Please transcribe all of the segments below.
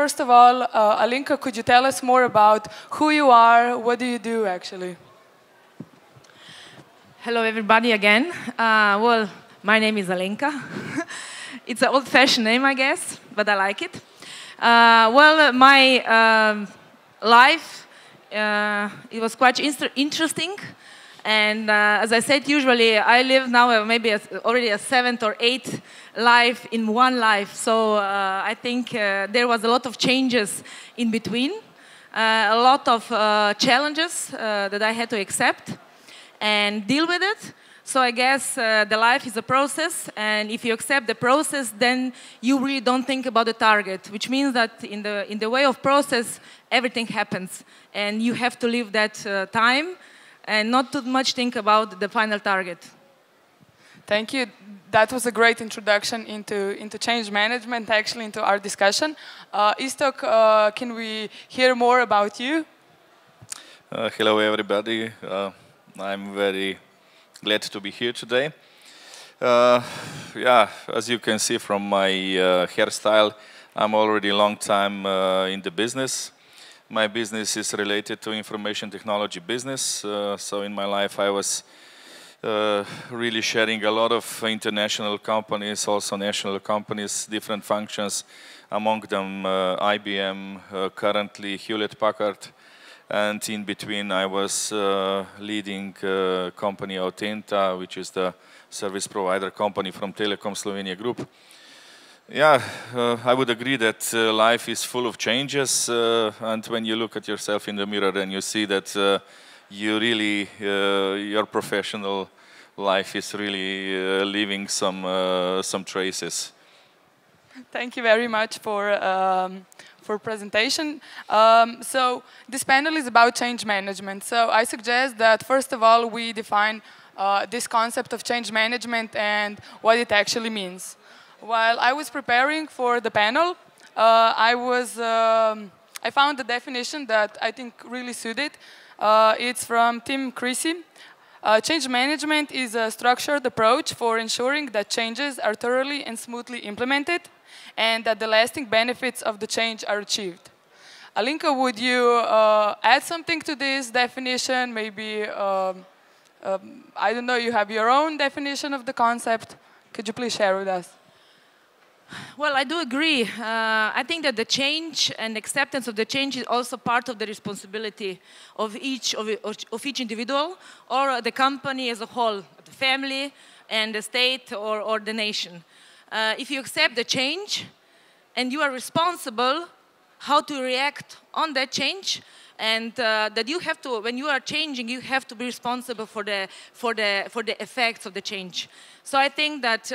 first of all, Alenka, could you tell us more about who you are? What do you do, actually? Hello, everybody, again. Well, my name is Alenka. It's an old-fashioned name, I guess, but I like it. Well, my life, it was quite interesting. And as I said, usually I live now maybe already a 7th or 8th life in one life. So I think there was a lot of changes in between, a lot of challenges that I had to accept and deal with it. So I guess the life is a process, and if you accept the process, then you really don't think about the target, which means that in the way of process, everything happens, and you have to live that time and not too much think about the final target. Thank you. That was a great introduction into change management, actually, into our discussion. IZTOK, can we hear more about you? Hello, everybody. I'm very glad to be here today. Yeah, as you can see from my hairstyle, I'm already a long time in the business. My business is related to information technology business. So in my life, I was really sharing a lot of international companies, also national companies, different functions, among them IBM, currently Hewlett-Packard, and in between I was leading company Autenta, which is the service provider company from Telekom Slovenia Group. Yeah, I would agree that life is full of changes, and when you look at yourself in the mirror and you see that you really, your professional life is really leaving some traces. Thank you very much for presentation. So this panel is about change management. So I suggest that first of all we define this concept of change management and what it actually means. While I was preparing for the panel, I found a definition that I think really suited. It's from Tim Creasy. Change management is a structured approach for ensuring that changes are thoroughly and smoothly implemented and that the lasting benefits of the change are achieved. Alenka, would you add something to this definition? Maybe, I don't know, you have your own definition of the concept. Could you please share with us? Well, I do agree. I think that the change and acceptance of the change is also part of the responsibility of each individual or the company as a whole, the family and the state or the nation. If you accept the change and you are responsible how to react on that change, and that you have to, when you are changing, you have to be responsible for the effects of the change. So I think that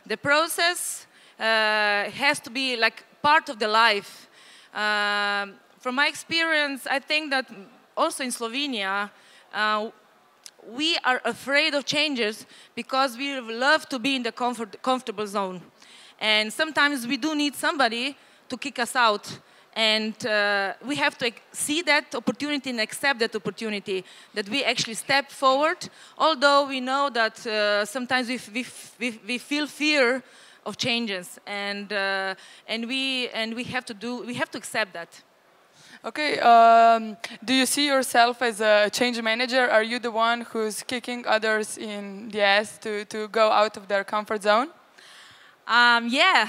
the process has to be like part of the life. From my experience, I think that also in Slovenia, we are afraid of changes because we love to be in the comfortable zone. And sometimes we do need somebody to kick us out. And we have to see that opportunity and accept that opportunity, that we actually step forward, although we know that sometimes we feel fear of changes, and we have to accept that. Okay, do you see yourself as a change manager? Are you the one who's kicking others in the ass to go out of their comfort zone? Yeah,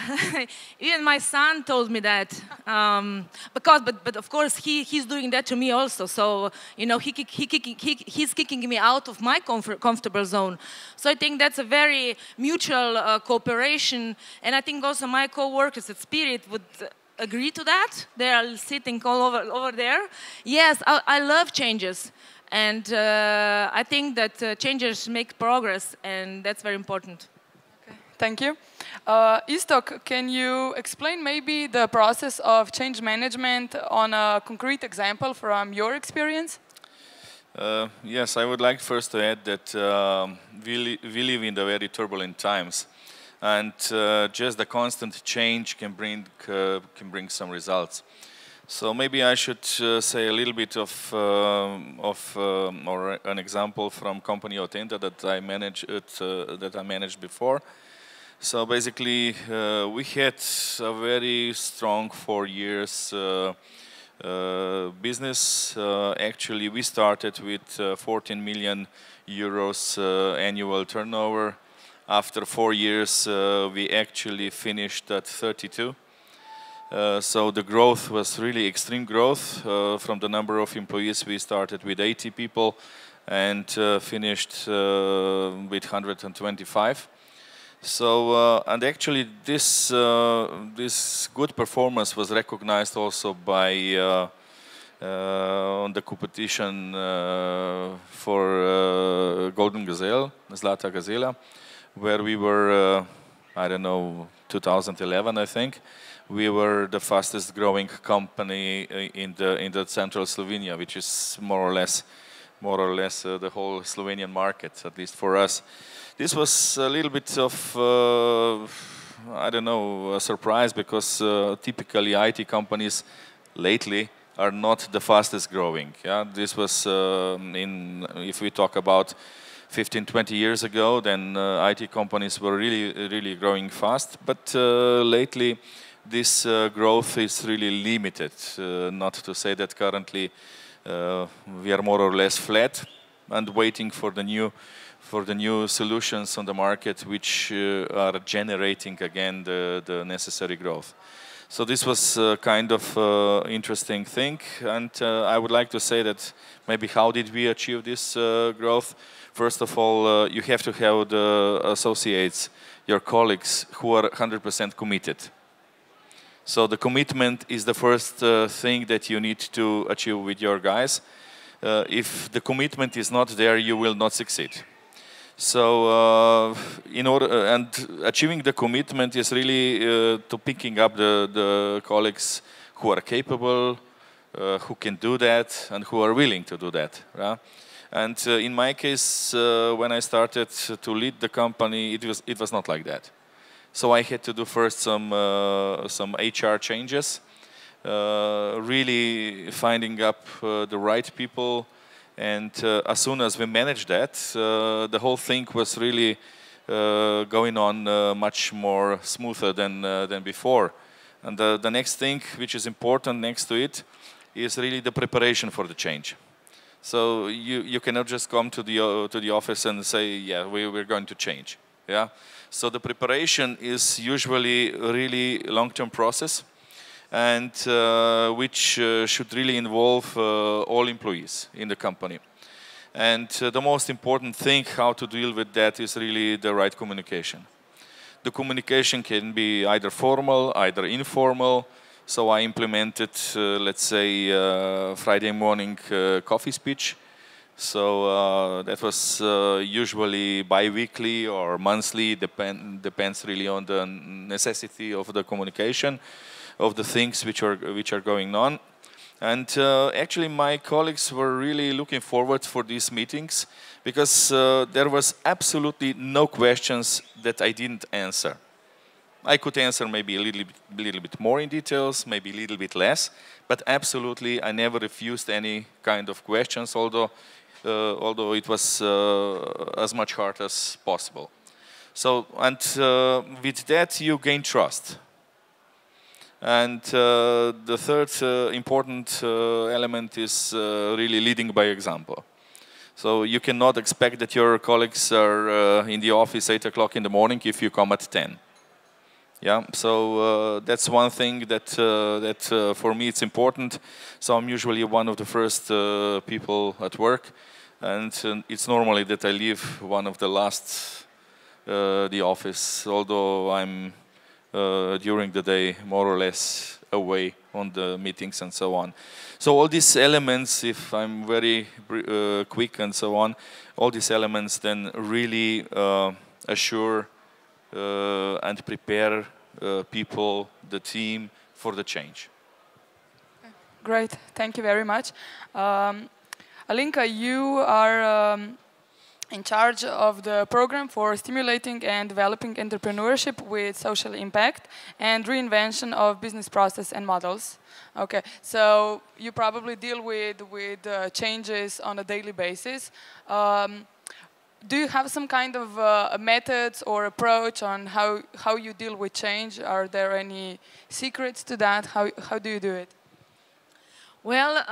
even my son told me that. But of course he's doing that to me also. So you know he's kicking me out of my comfortable zone. So I think that's a very mutual cooperation, and I think also my co-workers at Spirit would agree to that. They are sitting all over there. Yes, I love changes, and I think that changes make progress, and that's very important. Okay, thank you. IZTOK, can you explain maybe the process of change management on a concrete example from your experience? Yes, I would like first to add that we live in the very turbulent times, and just the constant change can bring some results. So maybe I should say a little bit of or an example from company Autenta that I managed before. So basically, we had a very strong 4 years business. Actually, we started with 14 million euros annual turnover. After 4 years, we actually finished at 32. So the growth was really extreme growth. From the number of employees, we started with 80 people and finished with 125. So, and actually this good performance was recognized also by on the competition for Golden Gazelle, Zlata Gazela, where we were, I don't know, 2011, I think. We were the fastest growing company in the central Slovenia, which is more or less the whole Slovenian market, at least for us. This was a little bit of, I don't know, a surprise, because typically IT companies lately are not the fastest growing. Yeah, this was if we talk about 15, 20 years ago, then IT companies were really growing fast. But lately, this growth is really limited. Not to say that currently we are more or less flat and waiting for the new solutions on the market, which are generating again the necessary growth. So this was kind of interesting thing, and I would like to say that maybe how did we achieve this growth? First of all, you have to have the associates, your colleagues, who are 100% committed. So the commitment is the first thing that you need to achieve with your guys. If the commitment is not there, you will not succeed. So in order and achieving the commitment is really to picking up the colleagues who are capable, who can do that, and who are willing to do that. Right? And in my case, when I started to lead the company, it was not like that. So I had to do first some HR changes, really finding up the right people. And as soon as we managed that, the whole thing was really going on much more smoother than before. And the next thing, which is important next to it, is really the preparation for the change. So you cannot just come to the office and say, yeah, we're going to change. Yeah. So the preparation is usually a really long-term process, and which should really involve all employees in the company. And the most important thing how to deal with that is really the right communication. The communication can be either formal, either informal. So I implemented, let's say, Friday morning coffee speech. So that was usually bi-weekly or monthly, depends really on the necessity of the communication, of the things which are going on. And actually my colleagues were really looking forward for these meetings, because there was absolutely no questions that I didn't answer. I could answer maybe a little bit more in details, maybe a little bit less, but absolutely I never refused any kind of questions, although it was as much hard as possible. So, and with that you gain trust. And the third important element is really leading by example. So you cannot expect that your colleagues are in the office 8 o'clock in the morning if you come at 10. Yeah, so that's one thing that for me it's important. So I'm usually one of the first people at work, and it's normally that I leave one of the last the office, although I'm during the day more or less away on the meetings and so on. So all these elements, if I'm very quick and so on, all these elements then really assure and prepare people, the team, for the change. Great, thank you very much. Alenka, you are in charge of the program for stimulating and developing entrepreneurship with social impact and reinvention of business process and models. Okay, so you probably deal with changes on a daily basis. do you have some kind of methods or approach on how you deal with change? Are there any secrets to that? How do you do it? Well,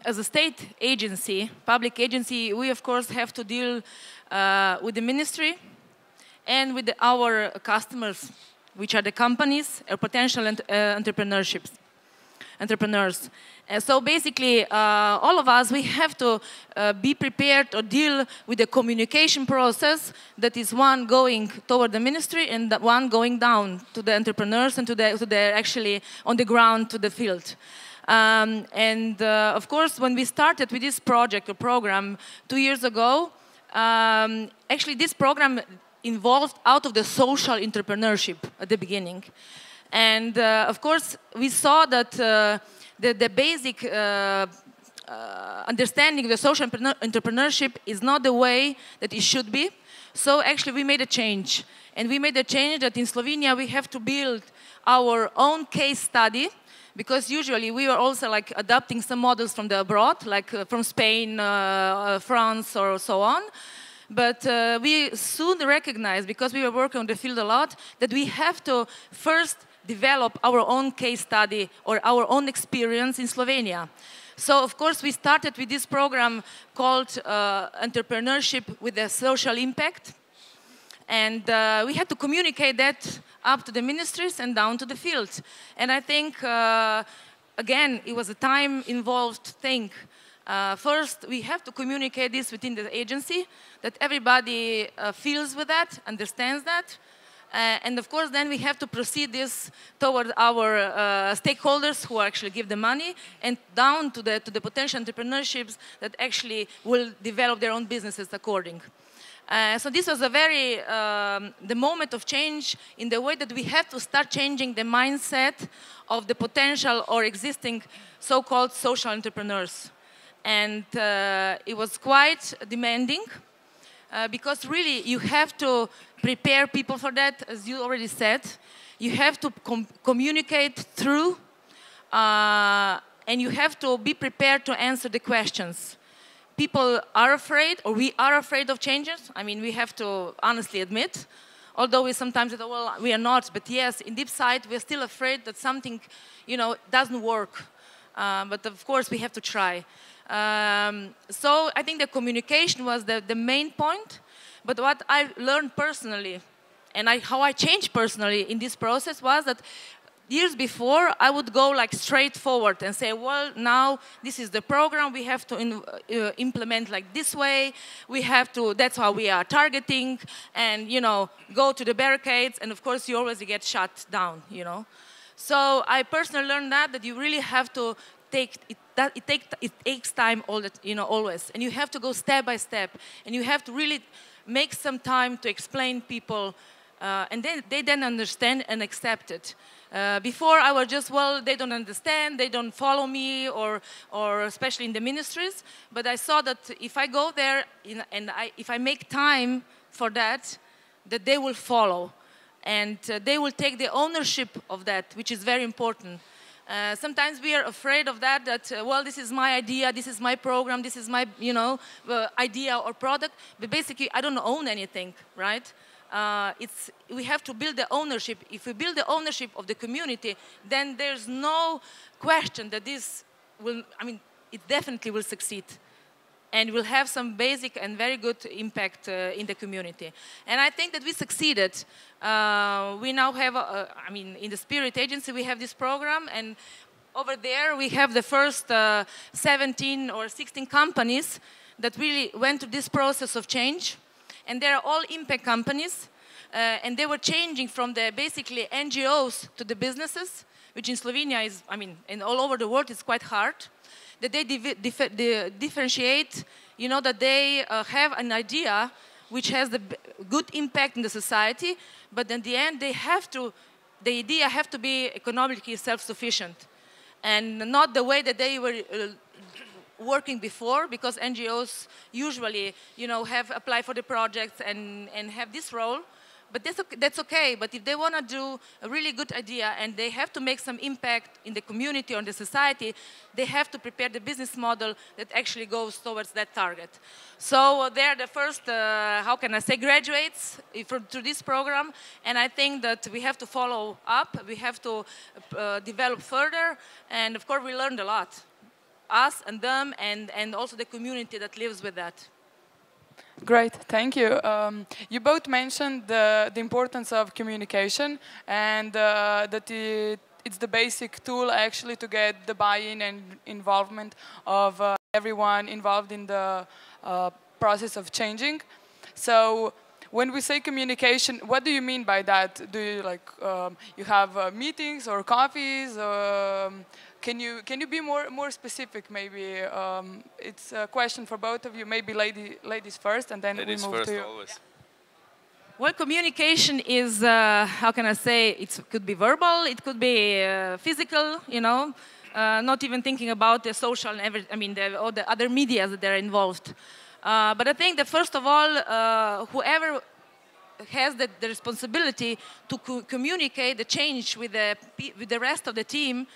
as a state agency, public agency, we of course have to deal with the ministry and with our customers, which are the companies or potential entrepreneurs. So basically, all of us, we have to be prepared to deal with the communication process that is one going toward the ministry and the one going down to the entrepreneurs and to the actually on the ground to the field. Of course, when we started with this project or program 2 years ago, actually this program involved out of the social entrepreneurship at the beginning. And of course, we saw that the basic understanding of the social entrepreneurship is not the way that it should be. So actually we made a change. And we made a change that in Slovenia we have to build our own case study, because usually we were also like adopting some models from the abroad, like from Spain, France, or so on. But we soon recognized, because we were working on the field a lot, that we have to first develop our own case study or our own experience in Slovenia. So, of course, we started with this program called Entrepreneurship with a Social Impact. And we had to communicate that up to the ministries and down to the field. And I think, again, it was a time-involved thing. First, we have to communicate this within the agency, that everybody feels with that, understands that. And of course, then we have to proceed this toward our stakeholders who actually give the money, and down to the potential entrepreneurships that actually will develop their own businesses according. So this was a very, the moment of change in the way that we have to start changing the mindset of the potential or existing so-called social entrepreneurs. And it was quite demanding, because really you have to prepare people for that, as you already said. You have to communicate through, and you have to be prepared to answer the questions. People are afraid, or we are afraid of changes. I mean, we have to honestly admit, although we sometimes say, well, we are not, but yes, in deep side, we're still afraid that something, you know, doesn't work. But of course, we have to try. So I think the communication was the main point. But what I learned personally, and how I changed personally in this process, was that years before, I would go like straight forward and say, well, now this is the program, we have to implement like this way, we have to, that's how we are targeting, and, you know, go to the barricades, and of course you always get shut down, you know. So I personally learned that you really have to take, it takes time always, and you have to go step by step, and you have to really make some time to explain people, and then they then understand and accept it. Before I was just, well, they don't understand, they don't follow me, or especially in the ministries. But I saw that if I go there and if I make time for that they will follow, and they will take the ownership of that, which is very important. Sometimes we are afraid of that, well, this is my idea, this is my program, this is my, you know, idea or product, but basically I don't own anything, right? We have to build the ownership. If we build the ownership of the community, then there's no question that this will, I mean, it definitely will succeed. And will have some basic and very good impact in the community. And I think that we succeeded. We now have, I mean, in the Spirit Agency, we have this program, and over there we have the first 17 or 16 companies that really went through this process of change. And they're all impact companies, and they were changing from the basically NGOs to the businesses, which in Slovenia is, I mean, and all over the world is quite hard. That they differentiate, you know, that they have an idea which has the good impact in the society, but in the end, the idea have to be economically self-sufficient, and not the way that they were working before, because NGOs usually, you know, have applied for the projects and have this role. But that's okay. But if they want to do a really good idea and they have to make some impact in the community or in the society, they have to prepare the business model that actually goes towards that target. So they're the first, how can I say, graduates through this program. And I think that we have to follow up. We have to develop further. And of course, we learned a lot. Us and them, and also the community that lives with that. Great, thank you. You both mentioned the importance of communication and that it's the basic tool actually to get the buy-in and involvement of everyone involved in the process of changing. So when we say communication, what do you mean by that? Do you like you have meetings or coffees? Can you be more specific? Maybe it's a question for both of you. Maybe ladies first, and then ladies we move first, to you. always. Yeah. Well, communication is, how can I say, it could be verbal, it could be physical, you know, not even thinking about the social and all the other media that are involved. But I think that first of all, whoever has the responsibility to communicate the change with the rest of the team,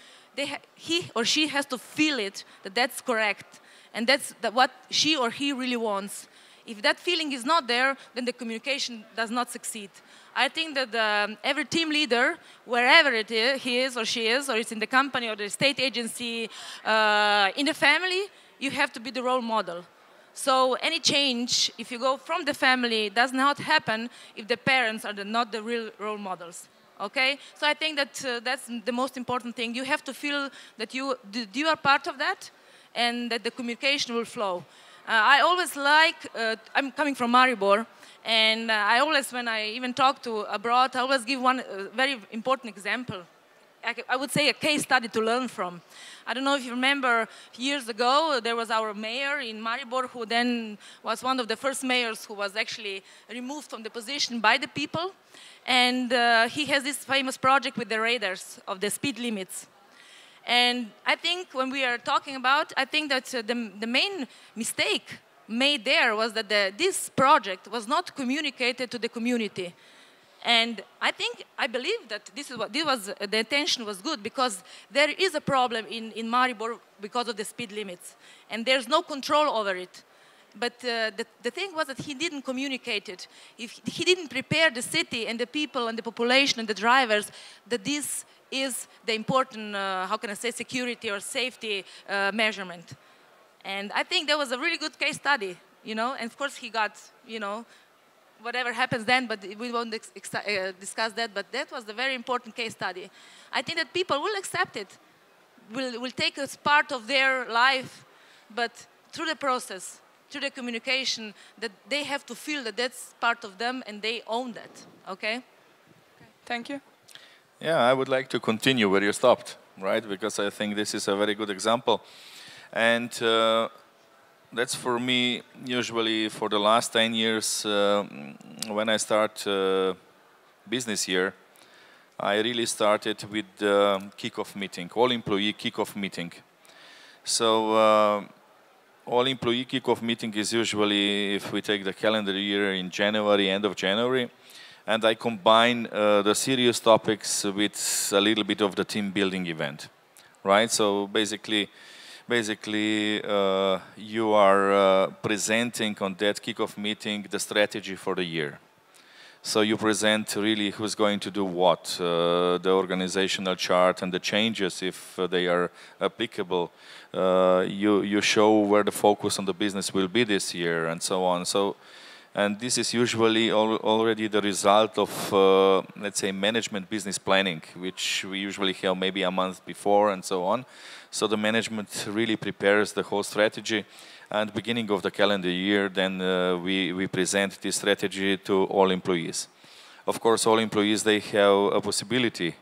he or she has to feel it, that that's correct, and that's what she or he really wants. If that feeling is not there, then the communication does not succeed. I think that every team leader, wherever he is or she is, or it's in the company or the state agency, in the family, you have to be the role model. So any change, if you go from the family, does not happen if the parents are not the real role models. Okay? So I think that that's the most important thing. You have to feel that you are part of that and that the communication will flow. I always I'm coming from Maribor, and I always, when I even talk to abroad, I always give one very important example. I would say a case study to learn from. I don't know if you remember, years ago, there was our mayor in Maribor who then was one of the first mayors who was actually removed from the position by the people. And he has this famous project with the radars of the speed limits. And I think when we are talking about, I think that the main mistake made there was that this project was not communicated to the community. And I believe that the intention was good, because there is a problem in Maribor because of the speed limits. And there's no control over it. But the thing was that he didn't communicate it. If he didn't prepare the city and the people and the population and the drivers that this is the important, how can I say, security or safety measurement. And I think that was a really good case study, you know. And of course he got, you know, whatever happens then, but we won't discuss that. But that was a very important case study. I think that people will accept it, will take it as part of their life, but through the process, through the communication, that they have to feel that that's part of them and they own that, okay? Thank you. Yeah, I would like to continue where you stopped, right? Because I think this is a very good example. And that's for me, usually for the last 10 years, when I start business year, I really started with the kickoff meeting, all-employee kickoff meeting. So all-employee kickoff meeting is usually, if we take the calendar year, in January, end of January, and I combine the serious topics with a little bit of the team building event, right? So basically you are presenting on that kickoff meeting the strategy for the year. So you present really who's going to do what, the organizational chart and the changes if they are applicable. You show where the focus on the business will be this year and so on. And this is usually already the result of, let's say, management business planning, which we usually have maybe a month before and so on. So the management really prepares the whole strategy. And beginning of the calendar year, then we present this strategy to all employees. Of course, all employees, they have a possibility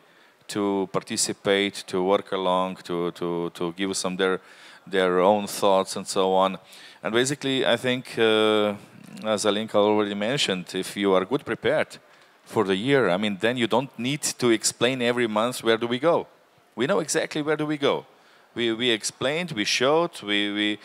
to participate, to work along, to give some their own thoughts and so on. And basically, I think, as Alenka already mentioned, if you are good prepared for the year, I mean, then you don't need to explain every month where do we go. We know exactly where do we go. We explained, we showed, we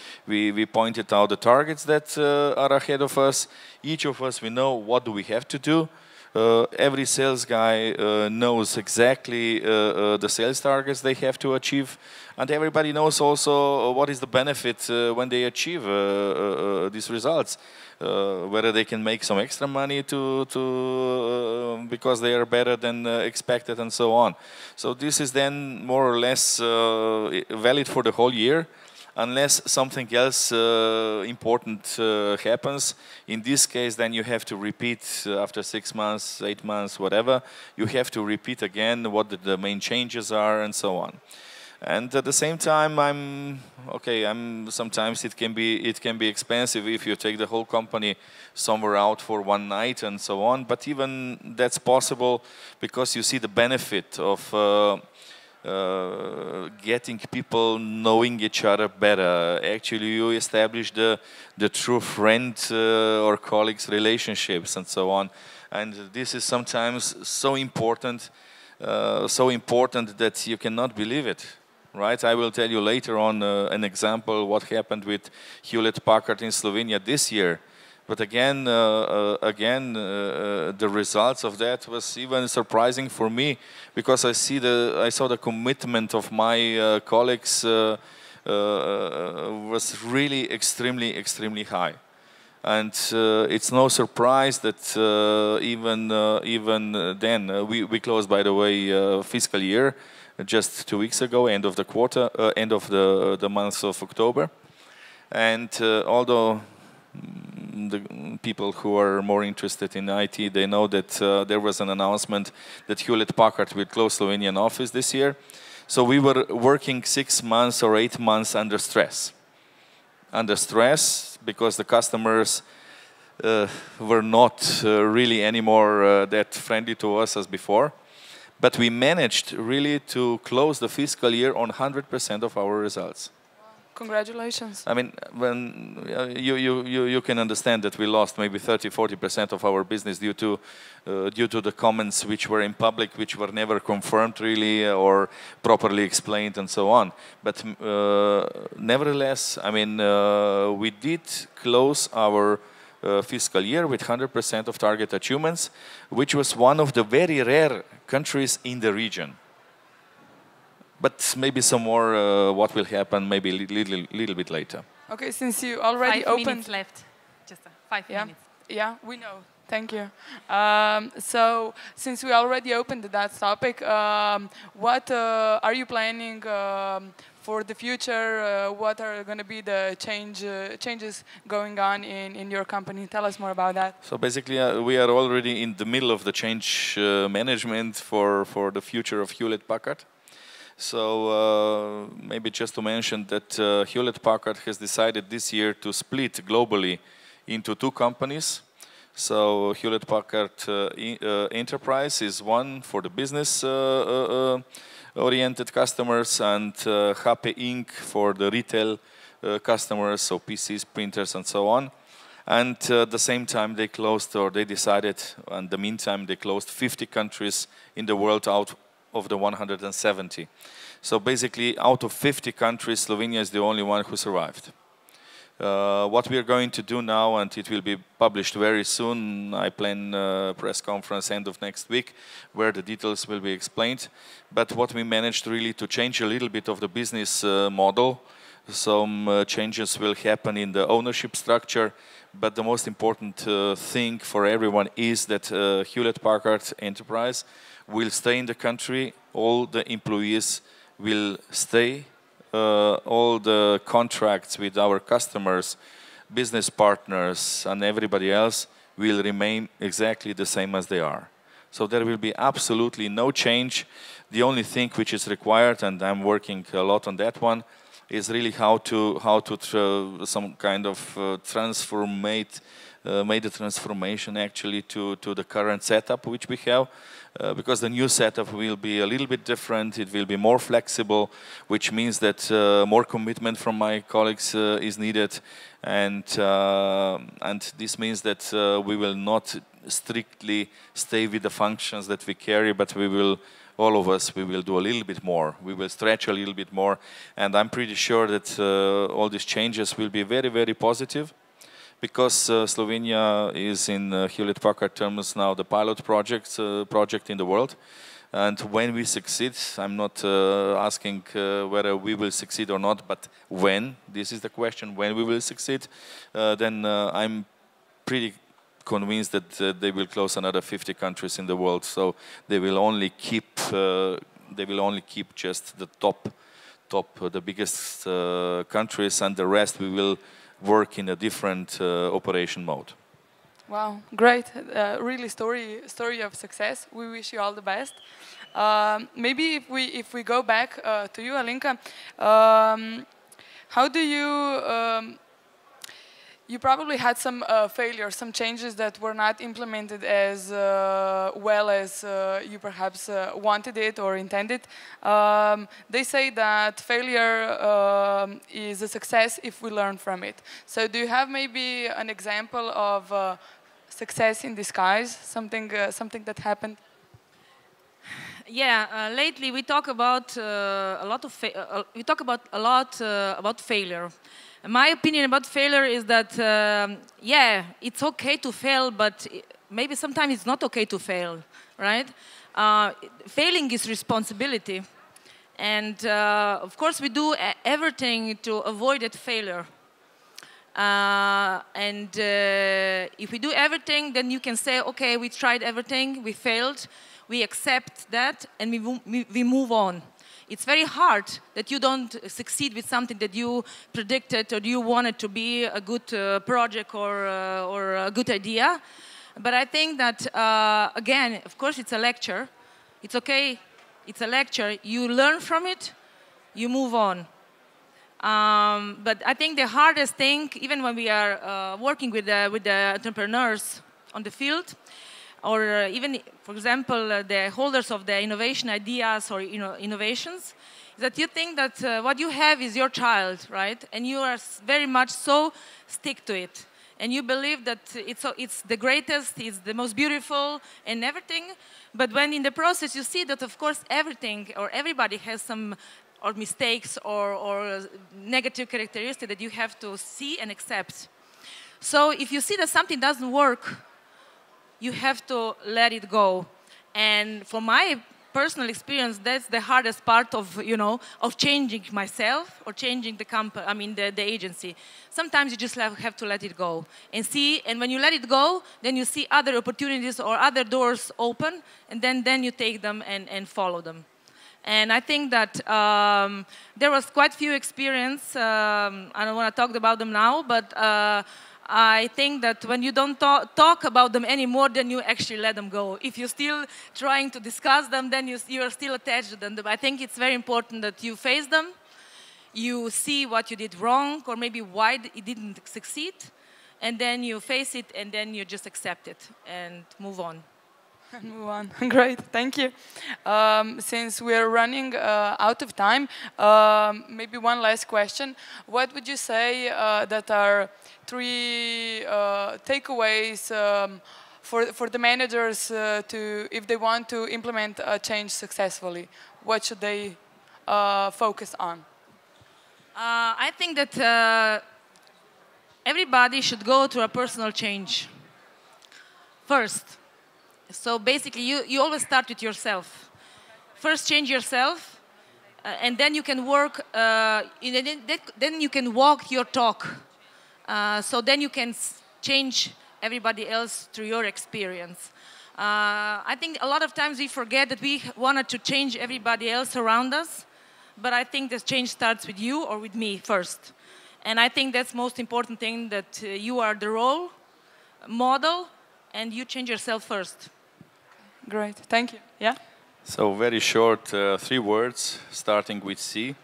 pointed out the targets that are ahead of us. Each of us, we know what do we have to do. Every sales guy knows exactly the sales targets they have to achieve, and everybody knows also what is the benefit when they achieve these results. Whether they can make some extra money because they are better than expected and so on. So this is then more or less valid for the whole year, unless something else important happens. In this case, then you have to repeat after 6 months, 8 months, whatever. You have to repeat again what the main changes are and so on. And at the same time, sometimes it can be expensive if you take the whole company somewhere out for one night and so on. But even that's possible because you see the benefit of getting people knowing each other better. Actually, you establish the true friend or colleagues relationships and so on. And this is sometimes so important that you cannot believe it. Right? I will tell you later on an example what happened with Hewlett-Packard in Slovenia this year. But again, the results of that was even surprising for me because I saw the commitment of my colleagues was really extremely high. And it's no surprise that even then we closed, by the way, fiscal year just 2 weeks ago, end of the quarter, end of the month of October. And although the people who are more interested in IT, they know that there was an announcement that Hewlett-Packard will close Slovenian office this year. So we were working 6 months or 8 months under stress. Under stress because the customers were not really anymore that friendly to us as before. But we managed really to close the fiscal year on 100% of our results. Congratulations. I mean, when you can understand that we lost maybe 30–40% of our business due to the comments which were in public, which were never confirmed really or properly explained and so on. But nevertheless, I mean, we did close our fiscal year with 100% of target achievements, which was one of the very rare countries in the region. But maybe some more what will happen maybe a little bit later. Okay, since you already 5 opened... minutes left. Just 5 minutes. Yeah, we know. Thank you. So, since we already opened that topic, what are you planning for the future? What are going to be the changes going on in your company? Tell us more about that. So basically, we are already in the middle of the change management for the future of Hewlett-Packard. So maybe just to mention that Hewlett-Packard has decided this year to split globally into 2 companies. So Hewlett-Packard Enterprise is one for the business oriented customers, and HP Inc. for the retail customers, so PCs, printers, and so on. And at the same time, they closed, or they decided, in the meantime, they closed 50 countries in the world out of the 170. So basically, out of 50 countries, Slovenia is the only one who survived. What we are going to do now, and it will be published very soon, I plan a press conference end of next week, where the details will be explained. But what we managed really to change a little bit of the business model. Some changes will happen in the ownership structure, but the most important thing for everyone is that Hewlett-Packard Enterprise will stay in the country, all the employees will stay, all the contracts with our customers, business partners, and everybody else will remain exactly the same as they are. So there will be absolutely no change. The only thing which is required, and I'm working a lot on that one, is really how to some kind of made a transformation actually to the current setup which we have, because the new setup will be a little bit different. It will be more flexible, which means that more commitment from my colleagues is needed, and this means that we will not strictly stay with the functions that we carry, but we will, all of us, we will do a little bit more. We will stretch a little bit more, and I'm pretty sure that all these changes will be very, very positive, because Slovenia is in Hewlett-Packard terms now the pilot project in the world. And when we succeed, I'm not asking whether we will succeed or not, but when, this is the question, when we will succeed, then I'm pretty convinced that they will close another 50 countries in the world. So they will only keep just the the biggest countries, and the rest we will work in a different operation mode. Wow, great! Really, story of success. We wish you all the best. Maybe if we go back to you, Alenka, how do you? You probably had some failures, some changes that were not implemented as well as you perhaps wanted it or intended. They say that failure is a success if we learn from it. So do you have maybe an example of success in disguise, something that happened? Yeah, lately we talk about a lot about failure. My opinion about failure is that, yeah, it's okay to fail, but maybe sometimes it's not okay to fail, right? Failing is responsibility. And of course, we do everything to avoid that failure. If we do everything, then you can say, okay, we tried everything, we failed, we accept that, and we move on. It's very hard that you don't succeed with something that you predicted or you wanted to be a good project or a good idea. But I think that, again, of course, it's a lecture. It's okay. It's a lecture. You learn from it. You move on. But I think the hardest thing, even when we are working with the entrepreneurs on the field, or even, for example, the holders of the innovation ideas or innovations, is that you think that what you have is your child, right? And you are very much so stick to it. And you believe that it's the greatest, it's the most beautiful and everything. But when in the process you see that, of course, everything or everybody has some or mistakes or negative characteristics that you have to see and accept. So if you see that something doesn't work, you have to let it go. And from my personal experience, that's the hardest part of, of changing myself or changing the company, the agency. Sometimes you just have to let it go and see, and when you let it go, then you see other opportunities or other doors open, and then you take them and follow them. And I think that there was quite few experience, I don't want to talk about them now, but I think that when you don't talk about them anymore, then you actually let them go. If you're still trying to discuss them, then you're still attached to them. I think it's very important that you face them, you see what you did wrong, or maybe why it didn't succeed, and then you face it, and then you just accept it and move on. Move on. Great, thank you. Since we're running out of time, maybe one last question. What would you say that are 3 takeaways for the managers if they want to implement a change successfully? What should they focus on? I think that everybody should go through a personal change first. So basically, you always start with yourself. First, change yourself, and then you can work. Then you can walk your talk. So then you can change everybody else through your experience. I think a lot of times we forget that we wanted to change everybody else around us, but I think this change starts with you or with me first. And I think that's the most important thing, that you are the role model, and you change yourself first. Great, thank you. Yeah? So very short, 3 words, starting with C.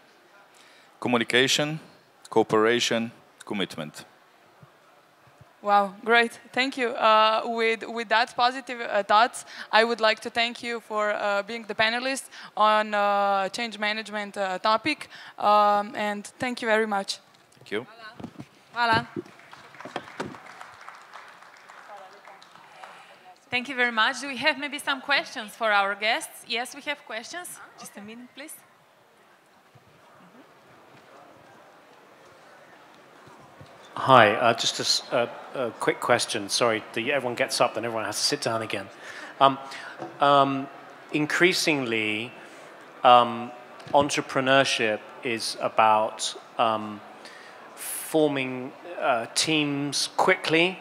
Communication, cooperation, commitment. Wow, great, thank you. With that positive thoughts, I would like to thank you for being the panelist on change management topic, and thank you very much. Thank you. Hvala. Thank you very much. Do we have maybe some questions for our guests? Yes, we have questions. Just a minute, please. Hi, just a quick question. Sorry, everyone gets up, then everyone has to sit down again. Increasingly, entrepreneurship is about forming teams quickly,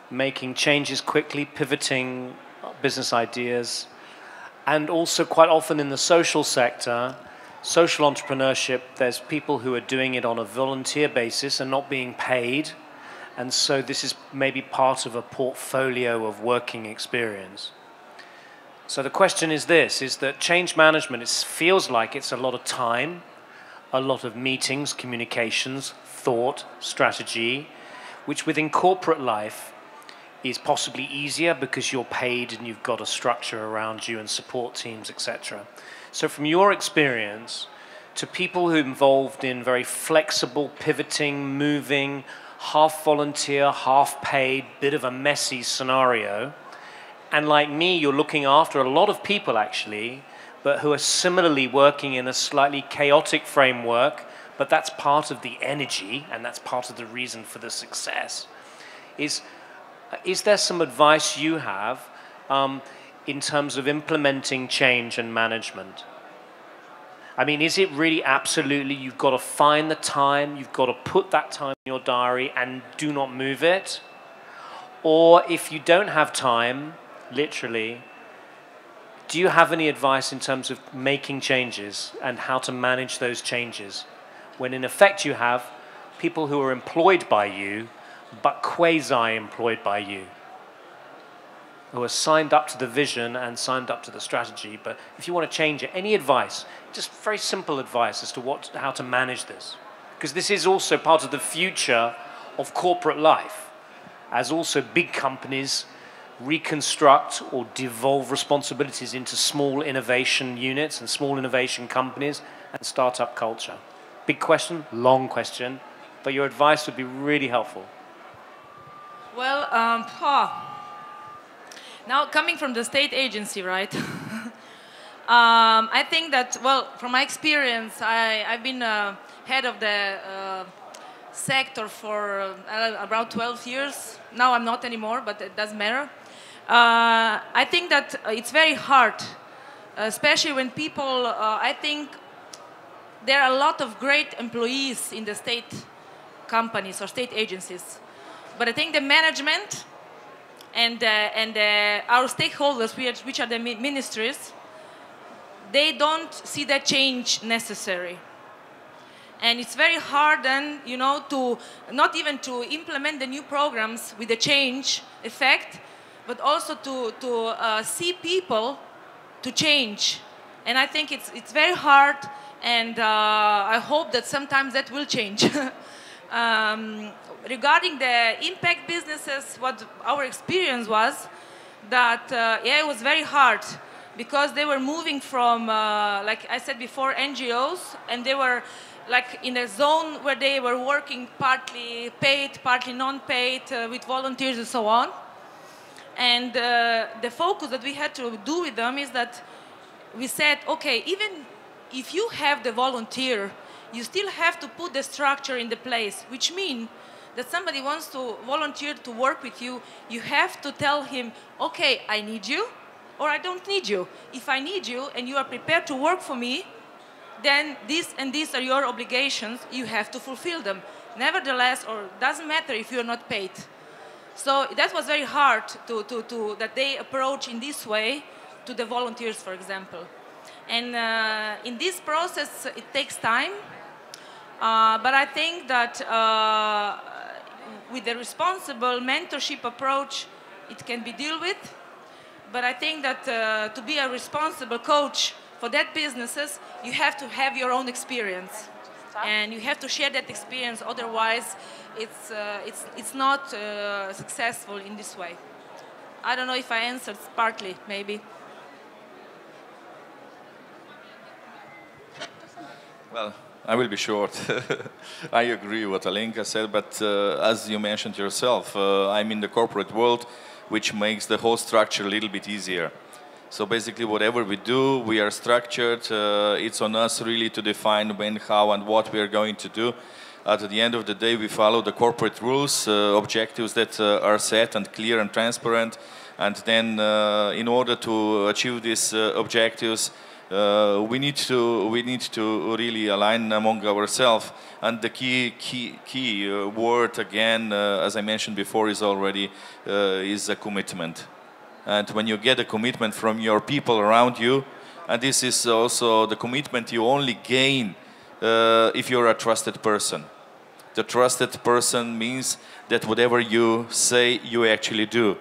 making changes quickly, pivoting business ideas, and also quite often in the social sector, social entrepreneurship, there's people who are doing it on a volunteer basis and not being paid, and so this is maybe part of a portfolio of working experience. So the question is this, is that change management feels like it's a lot of time, a lot of meetings, communications, thought, strategy, which within corporate life is possibly easier because you're paid and you've got a structure around you and support teams, etc. So from your experience, to people who are involved in very flexible, pivoting, moving, half volunteer, half paid, bit of a messy scenario, and like me, you're looking after a lot of people actually, but who are similarly working in a slightly chaotic framework, but that's part of the energy and that's part of the reason for the success. Is there some advice you have in terms of implementing change and management? I mean, is it really absolutely you've got to find the time, you've got to put that time in your diary and do not move it? Or if you don't have time, literally, do you have any advice in terms of making changes and how to manage those changes? When in effect you have people who are employed by you, but quasi-employed by you, who are signed up to the vision and signed up to the strategy. But if you want to change it, any advice, just very simple advice as to how to manage this. Because this is also part of the future of corporate life, as also big companies reconstruct or devolve responsibilities into small innovation units and small innovation companies and startup culture. Big question, long question, but your advice would be really helpful. Well, now coming from the state agency, right? I think that, well, from my experience, I've been head of the sector for about 12 years. Now I'm not anymore, but it doesn't matter. I think that it's very hard, especially when people, I think there are a lot of great employees in the state companies or state agencies. But I think the management and our stakeholders, which are the ministries, they don't see that change necessary. And it's very hard then, you know, to not even to implement the new programs with the change effect, but also to see people to change. And I think it's very hard, and I hope that sometimes that will change. Regarding the impact businesses, what our experience was that, yeah, it was very hard because they were moving from, like I said before, NGOs, and they were like in a zone where they were working partly paid, partly non-paid, with volunteers and so on. And the focus that we had to do with them is that we said, okay, even if you have the volunteer, you still have to put the structure in the place, which means that somebody wants to volunteer to work with you, you have to tell him, okay, I need you, or I don't need you. If I need you and you are prepared to work for me, then this and these are your obligations, you have to fulfill them. Nevertheless, or doesn't matter if you're not paid. So that was very hard that they approach in this way to the volunteers, for example. And in this process, it takes time. But I think that with the responsible mentorship approach, it can be dealt with. But I think that to be a responsible coach for that businesses, you have to have your own experience. And you have to share that experience, otherwise it's not successful in this way. I don't know if I answered partly, maybe. Well, I will be short. I agree with what Alenka said, but as you mentioned yourself, I'm in the corporate world, which makes the whole structure a little bit easier. So basically, whatever we do, we are structured. It's on us really to define when, how, and what we are going to do. At the end of the day, we follow the corporate rules, objectives that are set and clear and transparent. And then, in order to achieve these objectives, we need to really align among ourselves. And the key word again, as I mentioned before, is already is a commitment. And when you get a commitment from your people around you, and this is also the commitment you only gain if you're a trusted person. The trusted person means that whatever you say, you actually do.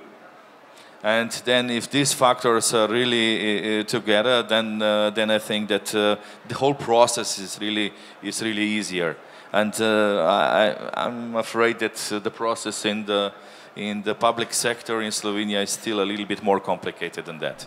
And then if these factors are really together, then I think that the whole process is really easier. And I'm afraid that the process in the public sector in Slovenia is still a little bit more complicated than that.